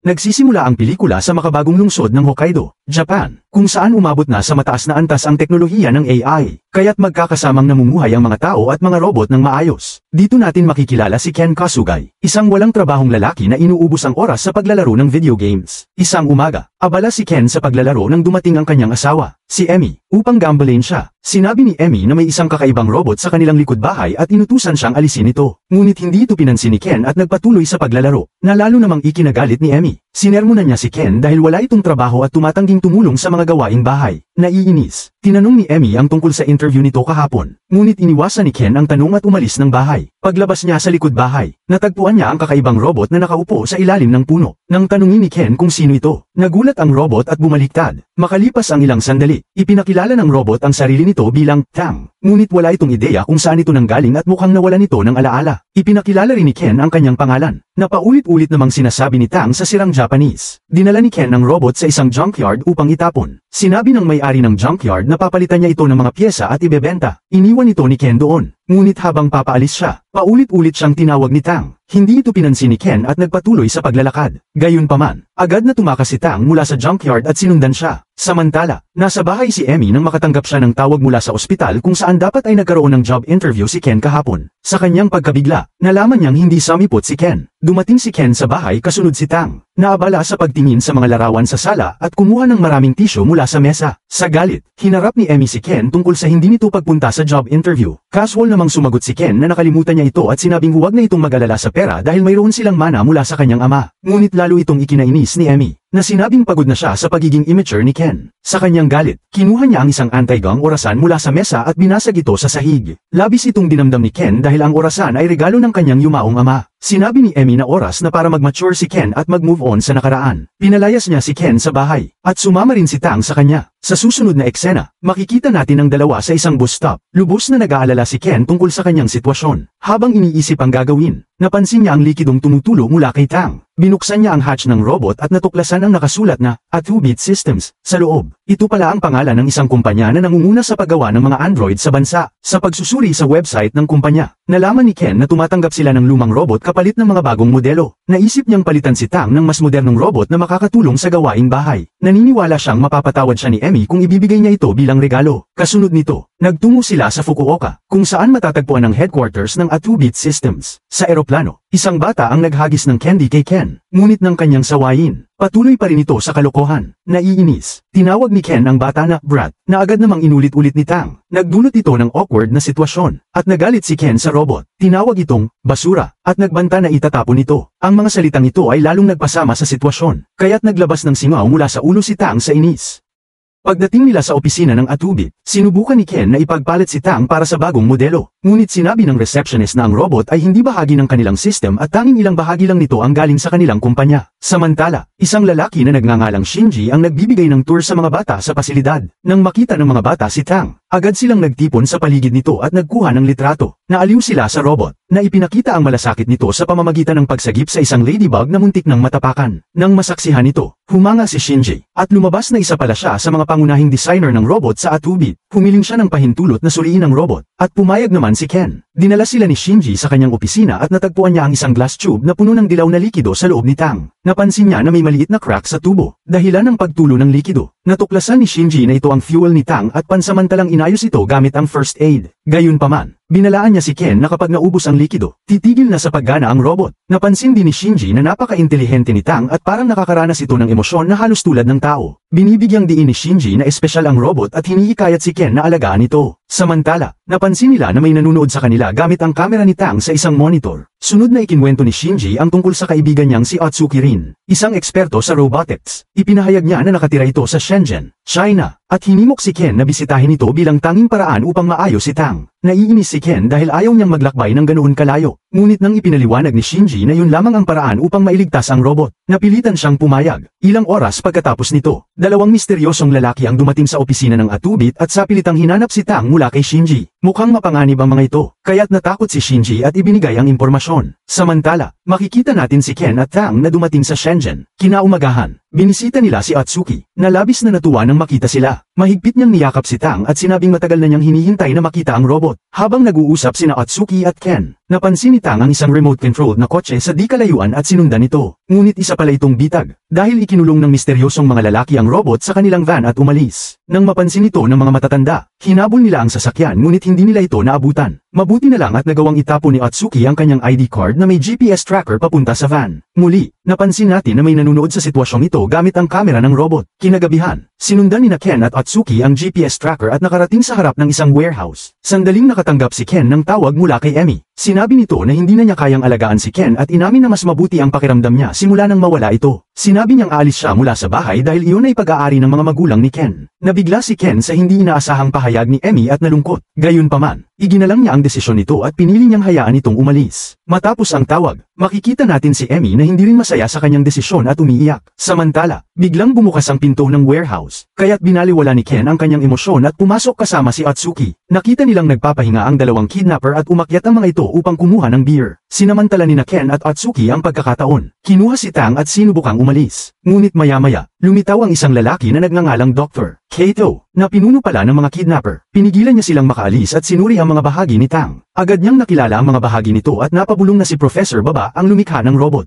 Nagsisimula ang pelikula sa makabagong lungsod ng Hokkaido, Japan, kung saan umabot na sa mataas na antas ang teknolohiya ng AI, kaya't magkakasamang namumuhay ang mga tao at mga robot ng maayos. Dito natin makikilala si Ken Kasugay, isang walang trabahong lalaki na inuubos ang oras sa paglalaro ng video games. Isang umaga, abala si Ken sa paglalaro nang dumating ang kanyang asawa, si Emmy, upang gambling siya. Sinabi ni Emmy na may isang kakaibang robot sa kanilang likod bahay at inutusan siyang alisin ito. Ngunit hindi ito pinansin ni Ken at nagpatuloy sa paglalaro, na lalo namang ikinagalit ni Emmy. Sinermonan niya si Ken dahil wala itong trabaho at tumatangging tumulong sa mga gawaing bahay. Naiinis. Tinanong ni Emmy ang tungkol sa interview nito kahapon. Ngunit iniwasan ni Ken ang tanong at umalis ng bahay. Paglabas niya sa likod bahay, natagpuan niya ang kakaibang robot na nakaupo sa ilalim ng puno. Nang tanungin ni Ken kung sino ito, nagulat ang robot at bumaliktad. Makalipas ang ilang sandali, ipinakilala ng robot ang sarili nito bilang Tang. Ngunit wala itong ideya kung saan ito nanggaling at mukhang nawalan ito ng alaala. Ipinakilala rin ni Ken ang kanyang pangalan, na paulit-ulit namang sinasabi ni Tang sa sirang Japanese. Dinala ni Ken ang robot sa isang junkyard upang itapon. Sinabi ng may-ari ng junkyard na papalitan niya ito ng mga pyesa at ibebenta. Iniwan ito ni Ken doon. Ngunit habang papaalis siya, paulit-ulit siyang tinawag ni Tang. Hindi ito pinansin ni Ken at nagpatuloy sa paglalakad. Gayunpaman, agad na tumakas si Tang mula sa junkyard at sinundan siya. Samantala, nasa bahay si Emmy nang makatanggap siya ng tawag mula sa ospital kung saan dapat ay nagkaroon ng job interview si Ken kahapon. Sa kanyang pagkabigla, nalaman niyang hindi samipot si Ken. Dumating si Ken sa bahay kasunod si Tang. Naabala sa pagtingin sa mga larawan sa sala at kumuha ng maraming tisyo mula sa mesa. Sa galit, hinarap ni Emmy si Ken tungkol sa hindi nito pagpunta sa job interview. Casual namang sumagot si Ken na nakalimutan niya ito at sinabing huwag na itong mag-alala sa pera dahil mayroon silang mana mula sa kanyang ama. Ngunit lalo itong ikinainis ni Emmy, na sinabing pagod na siya sa pagiging immature ni Ken. Sa kanyang galit, kinuha niya ang isang anti-gang orasan mula sa mesa at binasag ito sa sahig. Labis itong dinamdam ni Ken dahil ang orasan ay regalo ng kanyang yumaong ama. Sinabi ni Emmy na oras na para mag-mature si Ken at mag-move on sa nakaraan. Pinalayas niya si Ken sa bahay, at sumama rin si Tang sa kanya. Sa susunod na eksena, makikita natin ang dalawa sa isang bus stop. Lubos na nag-aalala si Ken tungkol sa kanyang sitwasyon. Habang iniisip ang gagawin, napansin niya ang likidong tumutulo mula kay Tang. Binuksan niya ang hatch ng robot at natuklasan ang nakasulat na A2-bit Systems sa loob. Ito pala ang pangalan ng isang kumpanya na nangunguna sa paggawa ng mga Android sa bansa. Sa pagsusuri sa website ng kumpanya, nalaman ni Ken na tumatanggap sila ng lumang robot kapalit ng mga bagong modelo. Naisip niyang palitan si Tang ng mas modernong robot na makakatulong sa gawaing bahay. Naniniwala siyang mapapatawad siya ni Emmy kung ibibigay niya ito bilang regalo. Kasunod nito, nagtungo sila sa Fukuoka, kung saan matatagpuan ang headquarters ng A2-bit Systems. Sa eroplano, isang bata ang naghagis ng candy kay Ken, ngunit ng kanyang sawayin, patuloy pa rin ito sa kalokohan. Naiinis, tinawag ni Ken ang bata na brat, na agad namang inulit-ulit ni Tang. Nagdulot ito ng awkward na sitwasyon, at nagalit si Ken sa robot. Tinawag itong basura, at nagbanta na itatapon ito. Ang mga salitang ito ay lalong nagpasama sa sitwasyon, kaya't naglabas ng singaw mula sa ulo si Tang sa inis. Pagdating nila sa opisina ng A2-bit, sinubukan ni Ken na ipagpalit si Tang para sa bagong modelo. Ngunit sinabi ng receptionist na ang robot ay hindi bahagi ng kanilang system at tanging ilang bahagi lang nito ang galing sa kanilang kumpanya. Samantala, isang lalaki na nagngangalang Shinji ang nagbibigay ng tour sa mga bata sa pasilidad. Nang makita ng mga bata si Tang, agad silang nagtipon sa paligid nito at nagkuha ng litrato. Naaliw sila sa robot, na ipinakita ang malasakit nito sa pamamagitan ng pagsagip sa isang ladybug na muntik ng matapakan. Nang masaksihan ito, humanga si Shinji, at lumabas na isa pala siya sa mga pangunahing designer ng robot sa A2-bit. Humiling siya ng pahintulot na suriin ang robot, at pumayag naman si Ken. Dinala sila ni Shinji sa kanyang opisina at natagpuan niya ang isang glass tube na puno ng dilaw na likido sa loob ni Tang. Napansin niya na may maliit na crack sa tubo, dahilan ng pagtulo ng likido. Natuklasan ni Shinji na ito ang fuel ni Tang at pansamantalang inayos ito gamit ang first aid. Gayunpaman, binalaan niya si Ken na kapag naubos ang likido, titigil na sa paggana ang robot. Napansin din ni Shinji na napaka-intelihente ni Tang at parang nakakaranas ito ng emosyon na halos tulad ng tao. Binibigyang diin ni Shinji na espesyal ang robot at hinihikayat si Ken na alagaan ito. Samantala, napansin nila na may nanunood sa kanila gamit ang kamera ni Tang sa isang monitor. Sunod na ikinwento ni Shinji ang tungkol sa kaibigan niyang si Atsuki Rin, isang eksperto sa robotics. Ipinahayag niya na nakatira ito sa Shenzhen, China, at hinimok si Ken na bisitahin ito bilang tanging paraan upang maayos si Tang. Naiinis si Ken dahil ayaw niyang maglakbay ng ganoon kalayo. Ngunit nang ipinaliwanag ni Shinji na yun lamang ang paraan upang mailigtas ang robot, napilitan siyang pumayag. Ilang oras pagkatapos nito, dalawang misteryosong lalaki ang dumating sa opisina ng A2-bit at sa pilitang hinanap si Tang mula kay Shinji. Mukhang mapanganib ang mga ito, kaya't natakot si Shinji at ibinigay ang impormasyon. Samantala, makikita natin si Ken at Tang na dumating sa Shenzhen. Kinaumagahan, binisita nila si Atsuki, na labis na natuwa nang makita sila. Mahigpit niyang niyakap si Tang at sinabing matagal na niyang hinihintay na makita ang robot. Habang nag-uusap sina Atsuki at Ken, napansin ni Tang ang isang remote-controlled na kotse sa di kalayuan at sinundan ito. Ngunit isa pala itong bitag, dahil ikinulong ng misteryosong mga lalaki ang robot sa kanilang van at umalis. Nang mapansin ito ng mga matatanda, hinabol nila ang sasakyan ngunit hindi nila ito naabutan. Mabuti na lang at nagawang itapo ni Atsuki ang kanyang ID card na may GPS tracker papunta sa van. Muli, napansin natin na may nanunood sa sitwasyong ito gamit ang kamera ng robot. Kinagabihan, sinundan ni Ken at Atsuki ang GPS tracker at nakarating sa harap ng isang warehouse. Sandaling nakatanggap si Ken ng tawag mula kay Emmy. Sinabi nito na hindi na niya kayang alagaan si Ken at inamin na mas mabuti ang pakiramdam niya simula nang mawala ito. Sinabi niyang aalis siya mula sa bahay dahil iyon ay pag-aari ng mga magulang ni Ken. Nabigla si Ken sa hindi inaasahang pahayag ni Emmy at nalungkot. Gayunpaman, iginalang niya ang desisyon nito at pinili niyang hayaan itong umalis. Matapos ang tawag, makikita natin si Emmy na hindi rin masaya sa kanyang desisyon at umiiyak. Samantala, biglang bumukas ang pinto ng warehouse, kaya't binaliwala ni Ken ang kanyang emosyon at pumasok kasama si Atsuki. Nakita nilang nagpapahinga ang dalawang kidnapper at umakyat ang mga ito upang kumuha ng beer. Sinamantala ni Ken at Atsuki ang pagkakataon. Kinuha si Tang at sinubukang umalis. Ngunit maya-maya, lumitaw ang isang lalaki na nagngangalang Dr. Kato, na pinuno pala ng mga kidnapper. Pinigilan niya silang makaalis at sinuri ang mga bahagi ni Tang. Agad niyang nakilala ang mga bahagi nito at napabulong na si Professor Baba ang lumikha ng robot.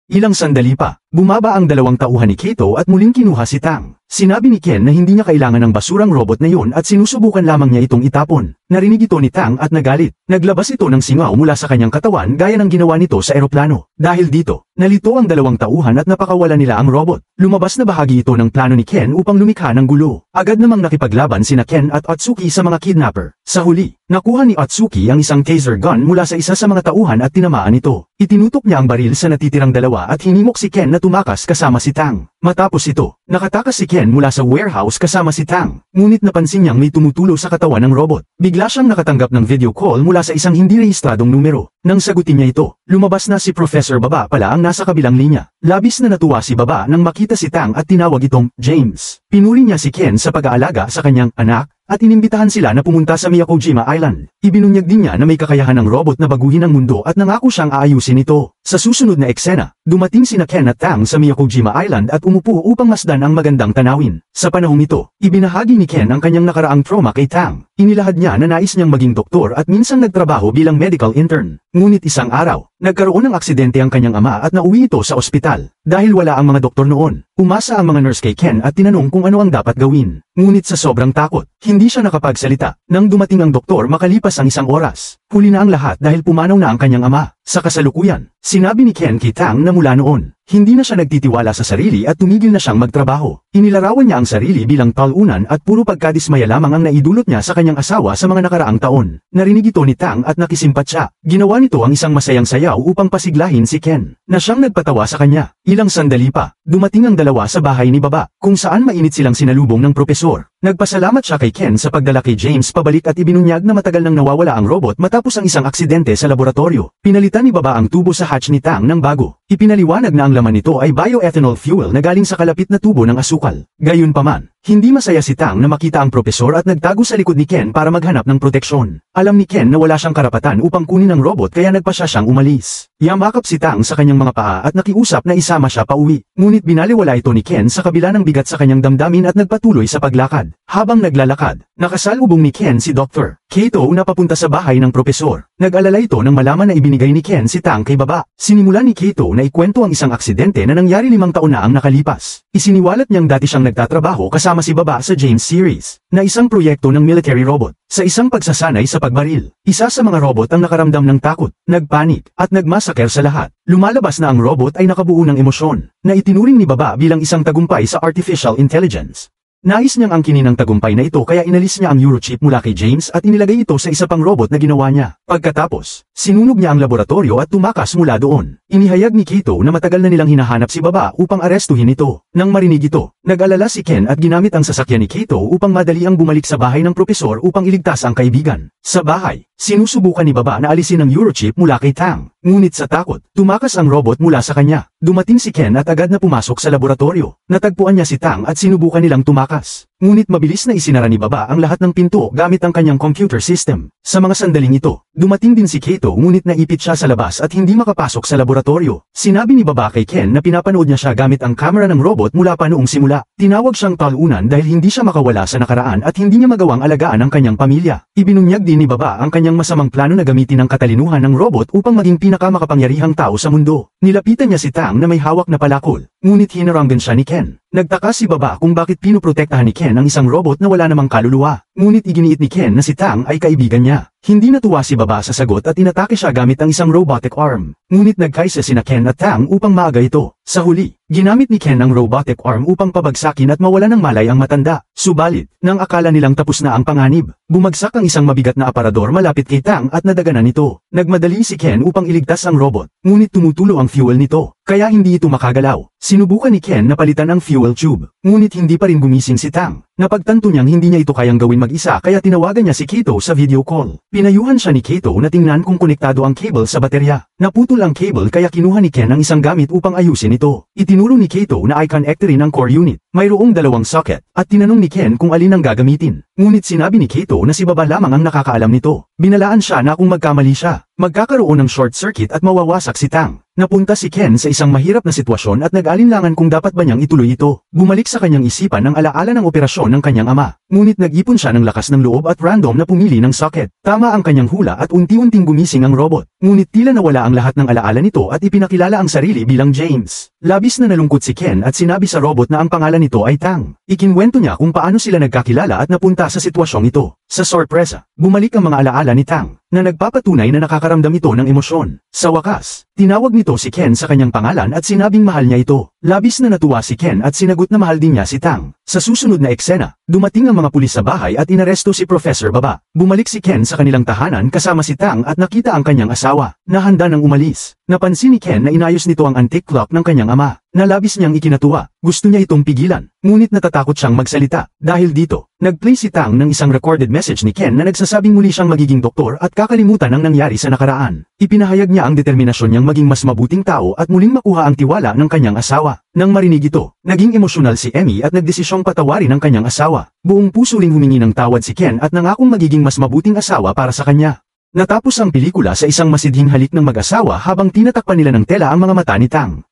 Ilang sandali pa, bumaba ang dalawang tauhan ni Kato at muling kinuha si Tang. Sinabi ni Ken na hindi niya kailangan ng basurang robot na yun at sinusubukan lamang niya itong itapon. Narinig ito ni Tang at nagalit. Naglabas ito ng singaw mula sa kanyang katawan gaya ng ginawa nito sa eroplano. Dahil dito, nalito ang dalawang tauhan at napakawala nila ang robot. Lumabas na bahagi ito ng plano ni Ken upang lumikha ng gulo. Agad namang nakipaglaban sina Ken at Atsuki sa mga kidnapper. Sa huli, nakuha ni Atsuki ang isang taser gun mula sa isa sa mga tauhan at tinamaan ito. Itinutok niya ang baril sa natitirang dalawa at hinimok si Ken na tumakas kasama si Tang. Matapos ito, nakatakas si Ken mula sa warehouse kasama si Tang. Ngunit napansin niyang may tumutulo sa katawan ng robot. Bigla siyang nakatanggap ng video call mula sa isang hindi rehistradong numero. Nang sagutin niya ito, lumabas na si Professor Baba pala ang nasa kabilang linya. Labis na natuwa si Baba nang makita si Tang at tinawag itong James. Pinuri niya si Ken sa pag-aalaga sa kanyang anak, at inimbitahan sila na pumunta sa Miyakojima Island. Ibinunyag din niya na may kakayahan ng robot na baguhin ang mundo at nangako siyang aayusin ito. Sa susunod na eksena, dumating sina Ken at Tang sa Miyakojima Island at umupo upang masdan ang magandang tanawin. Sa panahong ito, ibinahagi ni Ken ang kanyang nakaraang trauma kay Tang. Inilahad niya na nais niyang maging doktor at minsan nagtrabaho bilang medical intern. Ngunit isang araw, nagkaroon ng aksidente ang kanyang ama at nauwi ito sa ospital. Dahil wala ang mga doktor noon, umasa ang mga nurse kay Ken at tinanong kung ano ang dapat gawin. Ngunit sa sobrang takot, hindi siya nakapagsalita. Nang dumating ang doktor makalipas ang isang oras, huli na ang lahat dahil pumanaw na ang kanyang ama. Sa kasalukuyan, sinabi ni Ken kay Tang na mula noon, hindi na siya nagtitiwala sa sarili at tumigil na siyang magtrabaho. Inilarawan niya ang sarili bilang talunan at puro pagkadismaya lamang ang naidulot niya sa kanyang asawa sa mga nakaraang taon. Narinig ito ni Tang at nakisimpat siya. Ginawa nito ang isang masayang sayaw upang pasiglahin si Ken, na siyang nagpatawa sa kanya. Ilang sandali pa, dumating ang dalawa sa bahay ni Baba, kung saan mainit silang sinalubong ng propesor. Nagpasalamat siya kay Ken sa pagdala kay James pabalik at ibinunyag na matagal nang nawawala ang robot matapos ang isang aksidente sa laboratorio. Pinalitan ni Baba ang tubo sa hatch ni Tang ng bago. Ipinaliwanag na ang laman nito ay bioethanol fuel na galing sa kalapit na tubo ng asukal. Gayunpaman, hindi masaya si Tang na makita ang propesor at nagtago sa likod ni Ken para maghanap ng proteksyon. Alam ni Ken na wala siyang karapatan upang kunin ang robot kaya nagpasya siyang umalis. Yamakap si Tang sa kanyang mga paa at nakiusap na isama siya pauwi. Ngunit binaliwala ito ni Ken sa kabila ng bigat sa kanyang damdamin at nagpatuloy sa paglakad. Habang naglalakad, nakasalubong ni Ken si Dr. Kato na papunta sa bahay ng propesor. Nag-alala ito nang malaman na ibinigay ni Ken si Tang kay Baba. Sinimulan ni Kato na ikwento ang isang aksidente na nangyari 5 taon na ang nakalipas. Isiniwalat niyang dati siyang nagtatrabaho kasama si Baba sa James series, na isang proyekto ng military robot, sa isang pagsasanay sa pagbaril. Isa sa mga robot ang nakaramdam ng takot, nagpanik, at nagmasaker sa lahat. Lumalabas na ang robot ay nakabuo ng emosyon, na itinuring ni Baba bilang isang tagumpay sa artificial intelligence. Nais niyang angkinin ang tagumpay na ito kaya inalis niya ang Eurochip mula kay James at inilagay ito sa isa pang robot na ginawa niya. Pagkatapos, sinunog niya ang laboratorio at tumakas mula doon. Inihayag ni Kato na matagal na nilang hinahanap si Baba upang arestuhin ito. Nang marinig ito, nag-alala si Ken at ginamit ang sasakyan ni Kato upang madali ang bumalik sa bahay ng propesor upang iligtas ang kaibigan. Sa bahay, sinusubukan ni Baba na alisin ang Eurochip mula kay Tang. Ngunit sa takot, tumakas ang robot mula sa kanya. Dumating si Ken at agad na pumasok sa laboratorio. Natagpuan niya si Tang at sinubukan nilang tumakas. ngunit mabilis na isinara ni Baba ang lahat ng pinto gamit ang kanyang computer system. Sa mga sandaling ito, dumating din si Kato ngunit naipit siya sa labas at hindi makapasok sa laboratorio. Sinabi ni Baba kay Ken na pinapanood niya siya gamit ang kamera ng robot mula pa noong simula. Tinawag siyang talunan dahil hindi siya makawala sa nakaraan at hindi niya magawang alagaan ang kanyang pamilya. Ibinunyag din ni Baba ang kanyang masamang plano na gamitin ang katalinuhan ng robot upang maging pinakamakapangyarihang tao sa mundo. Nilapitan niya si Tang na may hawak na palakol, ngunit hinaranggan siya ni Ken. Nagtaka si Baba kung bakit pinoprotektahan ni Ken ang isang robot na wala namang kaluluwa, ngunit iginiit ni Ken na si Tang ay kaibigan niya. Hindi natuwa si Baba sa sagot at inatake siya gamit ang isang robotic arm, ngunit nagkaisa sina Ken at Tang upang maaga ito. Sa huli, ginamit ni Ken ang robotic arm upang pabagsakin at mawala ng malay ang matanda. Subalit, nang akala nilang tapos na ang panganib, bumagsak ang isang mabigat na aparador malapit kay Tang at nadaganan nito. Nagmadali si Ken upang iligtas ang robot, ngunit tumutulo ang fuel nito, kaya hindi ito makagalaw. Sinubukan ni Ken na palitan ang fuel tube, ngunit hindi pa rin gumising si Tang. Napagtanto niyang hindi niya ito kayang gawin mag-isa kaya tinawagan niya si Kato sa video call. Pinayuhan siya ni Kato na tingnan kung konektado ang cable sa baterya. Naputol ang cable kaya kinuha ni Ken ang isang gamit upang ayusin ito. Itinuro ni Kato na i-connect rin ang core unit. Mayroong dalawang socket, at tinanong ni Ken kung alin ang gagamitin. Ngunit sinabi ni Kato na si Baba lamang ang nakakaalam nito. Binalaan siya na kung magkamali siya, magkakaroon ng short circuit at mawawasak si Tang. Napunta si Ken sa isang mahirap na sitwasyon at nag-alinlangan kung dapat ba niyang ituloy ito. Bumalik sa kanyang isipan ang alaala ng operasyon ng kanyang ama. Ngunit nag-ipon siya ng lakas ng loob at random na pumili ng socket. Tama ang kanyang hula at unti-unting gumising ang robot. Ngunit tila nawala ang lahat ng alaala nito at ipinakilala ang sarili bilang James. Labis na nalungkot si Ken at sinabi sa robot na ang pangalan nito ay Tang. Ikinwento niya kung paano sila nagkakilala at napunta sa sitwasyong ito. Sa sorpresa, bumalik ang mga alaala ni Tang, na nagpapatunay na nakakaramdam ito ng emosyon. Sa wakas, tinawag nito si Ken sa kanyang pangalan at sinabing mahal niya ito. Labis na natuwa si Ken at sinagot na mahal din niya si Tang. Sa susunod na eksena, dumating ang mga pulis sa bahay at inaresto si Professor Baba. Bumalik si Ken sa kanilang tahanan kasama si Tang at nakita ang kanyang asawa, na handa nang umalis. Napansin ni Ken na inayos nito ang antique clock ng kanyang ama, na labis niyang ikinatuwa. Gusto niya itong pigilan, ngunit natatakot siyang magsalita. Dahil dito, nag-play si Tang ng isang recorded message ni Ken na nagsasabing muli siyang magiging doktor at kakalimutan ang nangyari sa nakaraan. Ipinahayag niya ang determinasyon niyang maging mas mabuting tao at muling makuha ang tiwala ng kanyang asawa. Nang marinig ito, naging emosyonal si Emmy at nagdesisyong patawarin ang kanyang asawa. Buong puso ring humingi ng tawad si Ken at nangakong magiging mas mabuting asawa para sa kanya. Natapos ang pelikula sa isang masidhing halik ng mag-asawa habang tinatakpan nila ng tela ang mga mata ni Tang.